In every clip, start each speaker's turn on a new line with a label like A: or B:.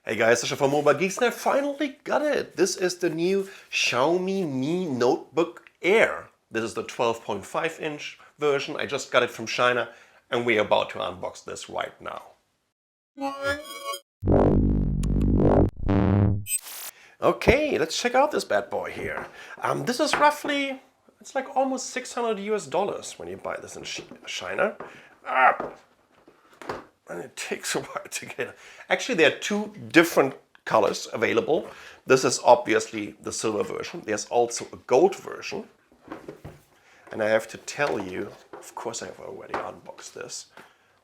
A: Hey guys, Sasha from Mobile Geeks, and I finally got it. This is the new Xiaomi Mi Notebook Air. This is the 12.5-inch version. I just got it from China, and we're about to unbox this right now. Okay, let's check out this bad boy here. This is roughly, it's like almost $600 when you buy this in China. And it takes a while to get it. Actually, there are two different colors available. This is obviously the silver version. There's also a gold version. And I have to tell you, of course I have already unboxed this.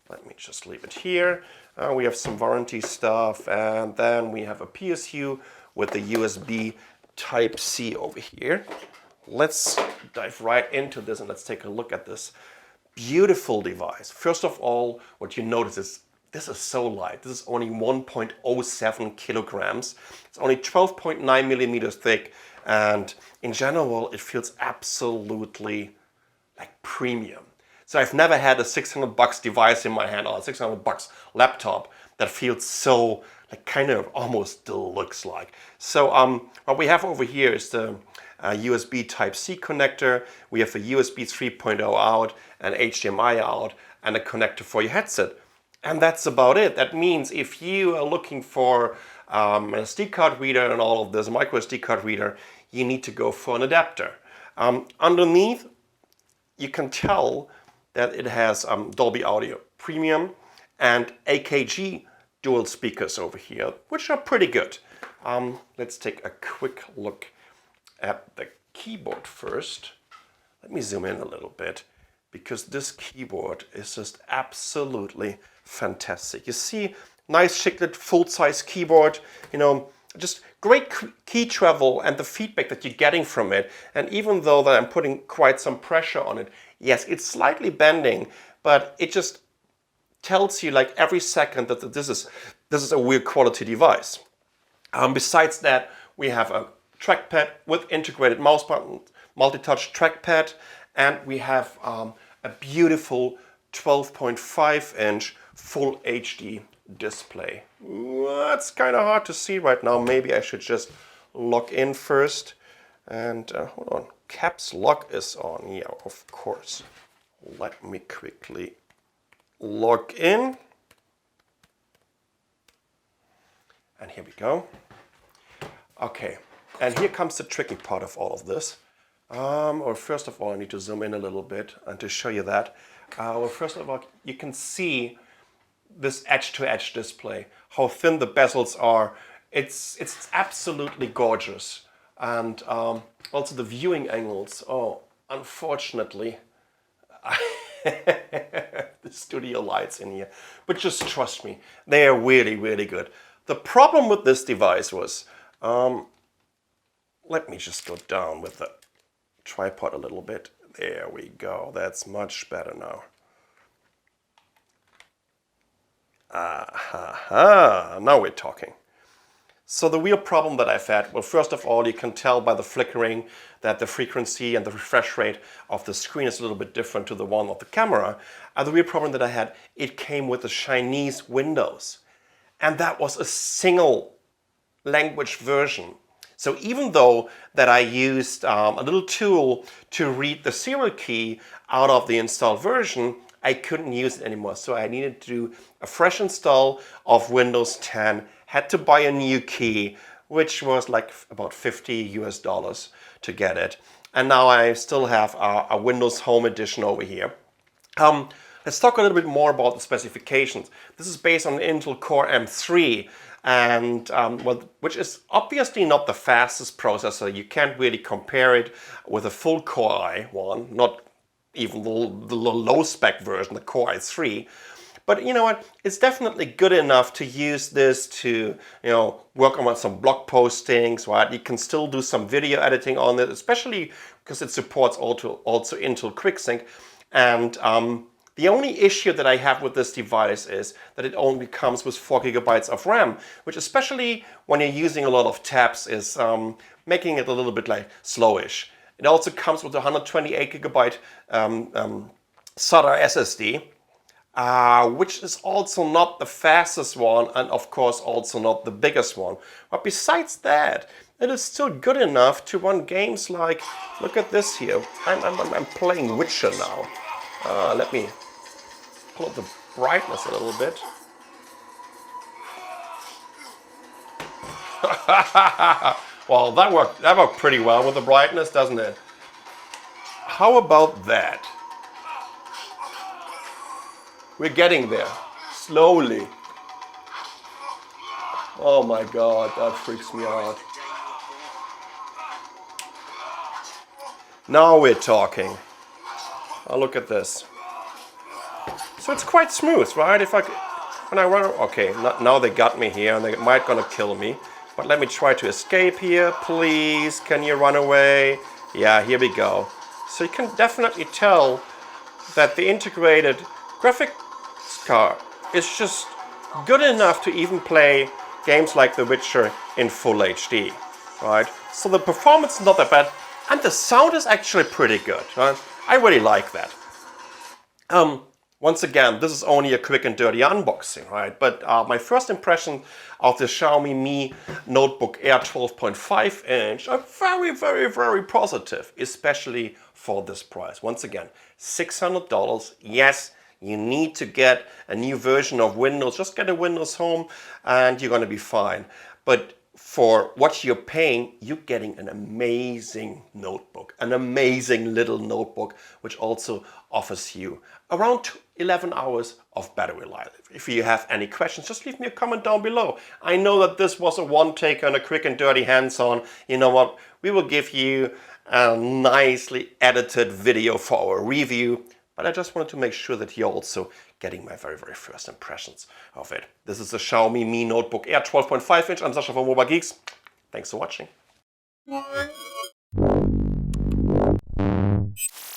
A: Let me just leave it here. We have some warranty stuff, and then we have a PSU with the USB Type-C over here. Let's dive right into this and let's take a look at this beautiful device. First of all, what you notice is this is so light. This is only 1.07 kilograms. It's only 12.9 millimeters thick, and in general, it feels absolutely like premium. So I've never had a $600 device in my hand or a $600 laptop that feels so like kind of almost deluxe-like. So what we have over here is the USB Type-C connector. We have a USB 3.0 out, an HDMI out, and a connector for your headset. And that's about it. That means if you are looking for an SD card reader and all of this, a micro SD card reader, you need to go for an adapter. Underneath, you can tell that it has Dolby Audio Premium and AKG dual speakers over here, which are pretty good. Let's take a quick look at the keyboard first. Let me zoom in a little bit, because this keyboard is just absolutely fantastic. You see, nice chiclet full-size keyboard, you know, just great key travel and the feedback that you're getting from it. And even though that I'm putting quite some pressure on it, yes, it's slightly bending, but it just tells you like every second that this is a real quality device. Besides that, we have a trackpad with integrated mouse button, multi-touch trackpad, and we have a beautiful 12.5-inch full HD display. That's kind of hard to see right now. Maybe I should just log in first. And hold on, caps lock is on. Yeah, of course. Let me quickly log in. And here we go. Okay, and here comes the tricky part of all of this. Or first of all, I need to zoom in a little bit and to show you that. Well, first of all, you can see this edge-to-edge display, how thin the bezels are. It's absolutely gorgeous. And also the viewing angles. Oh, unfortunately, the studio lights in here. But just trust me, they are really, really good. The problem with this device was, let me just go down with the tripod a little bit. There we go. That's much better now. Now we're talking. So the real problem that I've had, well, first of all, you can tell by the flickering that the frequency and the refresh rate of the screen is a little bit different to the one of the camera. And the real problem that I had, it came with the Chinese Windows. And that was a single language version. So even though that I used a little tool to read the serial key out of the installed version, I couldn't use it anymore. So I needed to do a fresh install of Windows 10, had to buy a new key, which was like about $50 to get it. And now I still have a Windows Home Edition over here. Let's talk a little bit more about the specifications. This is based on an Intel Core M3, and which is obviously not the fastest processor. You can't really compare it with a full Core i1, not even the low spec version, the Core i3. But you know what? It's definitely good enough to use this to, you know, work on some blog postings, right? You can still do some video editing on it, especially because it supports also Intel QuickSync. And the only issue that I have with this device is that it only comes with 4 GB of RAM, which especially when you're using a lot of tabs is making it a little bit like slowish. It also comes with a 128 GB SATA SSD. which is also not the fastest one and of course also not the biggest one. But besides that, it is still good enough to run games like, look at this here. I'm playing Witcher now. Let me pull up the brightness a little bit. Well, that worked pretty well with the brightness, doesn't it? How about that? We're getting there, slowly. Oh my god, that freaks me out. Now we're talking. Oh, look at this. So it's quite smooth, right? When I run, okay, now they got me here and they might gonna kill me. But let me try to escape here, please. Can you run away? Yeah, here we go. So you can definitely tell that the integrated graphics card is just good enough to even play games like The Witcher in full HD, right? So the performance is not that bad, and the sound is actually pretty good, right? I really like that. Once again, this is only a quick and dirty unboxing, right? But my first impression of the Xiaomi Mi Notebook Air 12.5 inch are very, very, very positive, especially for this price. Once again, $600. Yes, you need to get a new version of Windows. Just get a Windows Home and you're going to be fine. But for what you're paying, you're getting an amazing notebook, an amazing little notebook, which also offers you around 11 hours of battery life. If you have any questions, just leave me a comment down below. I know that this was a one-taker and a quick and dirty hands-on. You know what? We will give you a nicely edited video for our review, but I just wanted to make sure that you're also getting my very, very first impressions of it. This is the Xiaomi Mi Notebook Air 12.5 inch. I'm Sascha from Mobile Geeks. Thanks for watching.